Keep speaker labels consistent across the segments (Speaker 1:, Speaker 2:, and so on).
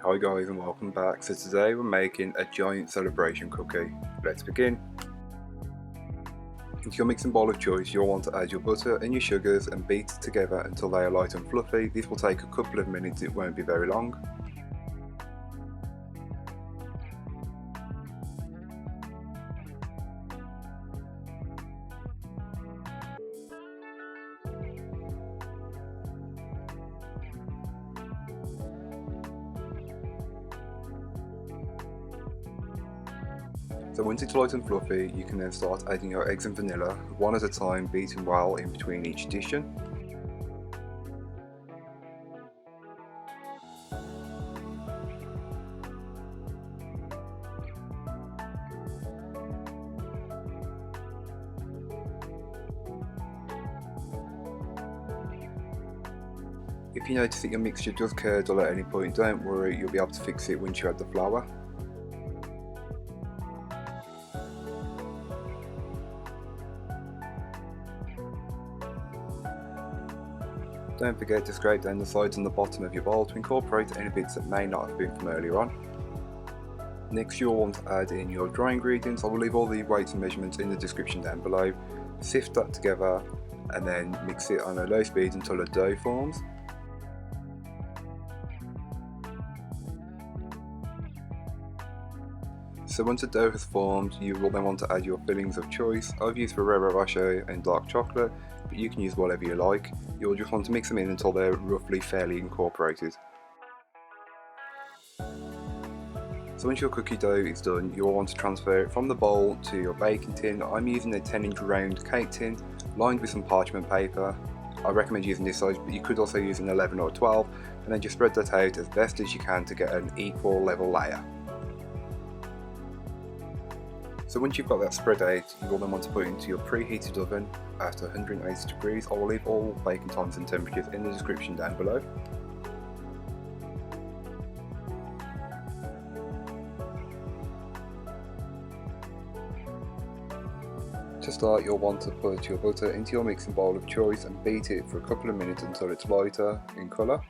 Speaker 1: Hi guys and welcome back. So today we're making a giant celebration cookie. Let's begin. Into your mixing bowl of choice you'll want to add your butter and your sugars and beat it together until they are light and fluffy. This will take a couple of minutes, it won't be very long. So once it's light and fluffy, you can then start adding your eggs and vanilla, one at a time, beating well in between each addition. If you notice that your mixture does curdle at any point, don't worry, you'll be able to fix it once you add the flour. Don't forget to scrape down the sides and the bottom of your bowl to incorporate any bits that may not have been from earlier on. Next you'll want to add in your dry ingredients. I will leave all the weights and measurements in the description down below. Sift that together and then mix it on a low speed until a dough forms. So once the dough has formed, you will then want to add your fillings of choice. I've used Ferrero Rocher and dark chocolate, but you can use whatever you like. You'll just want to mix them in until they're roughly fairly incorporated. So once your cookie dough is done, you'll want to transfer it from the bowl to your baking tin. I'm using a 10-inch round cake tin lined with some parchment paper. I recommend using this size, but you could also use an 11 or 12, and then just spread that out as best as you can to get an equal level layer. So once you've got that spread out, you will then want to put it into your preheated oven at 180 degrees. I will leave all baking times and temperatures in the description down below. To start, you'll want to put your butter into your mixing bowl of choice and beat it for a couple of minutes until it's lighter in colour.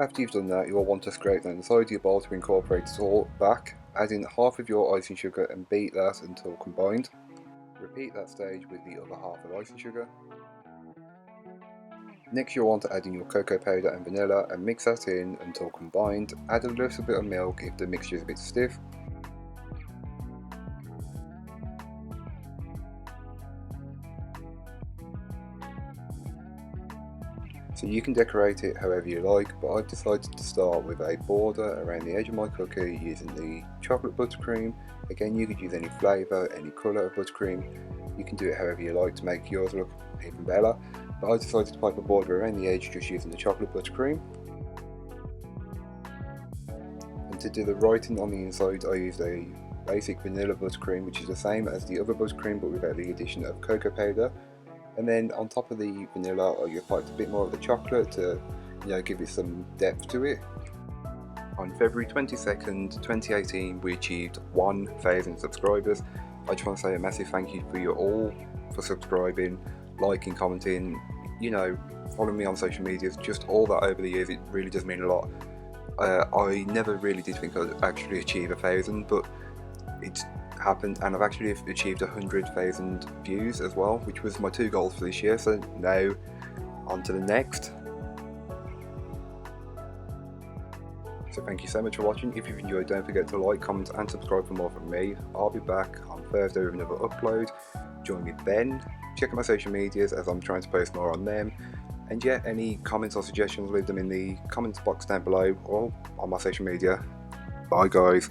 Speaker 1: After you've done that, you will want to scrape down the side of your bowl to incorporate it all back. Add in half of your icing sugar and beat that until combined. Repeat that stage with the other half of icing sugar. Next you'll want to add in your cocoa powder and vanilla and mix that in until combined. Add a little bit of milk if the mixture is a bit stiff. So you can decorate it however you like, but I've decided to start with a border around the edge of my cookie using the chocolate buttercream. Again, you could use any flavour, any colour of buttercream. You can do it however you like to make yours look even better, but I decided to pipe a border around the edge just using the chocolate buttercream. And to do the writing on the inside, I used a basic vanilla buttercream, which is the same as the other buttercream but without the addition of cocoa powder. And then on top of the vanilla, I just piped a bit more of the chocolate to, give it some depth to it. On February 22nd, 2018, we achieved 1,000 subscribers. I just want to say a massive thank you for you all for subscribing, liking, commenting, following me on social medias, just all that over the years. It really does mean a lot. I never really did think I'd actually achieve 1,000, but it's happened, and I've actually achieved 100,000 views as well, which was my 2 goals for this year. So now on to the next. So thank you so much for watching. If you've enjoyed, don't forget to like, comment and subscribe for more from me. I'll be back on Thursday with another upload. Join me then. Check out my social medias as I'm trying to post more on them. And yeah, any comments or suggestions, leave them in the comments box down below or on my social media. Bye guys.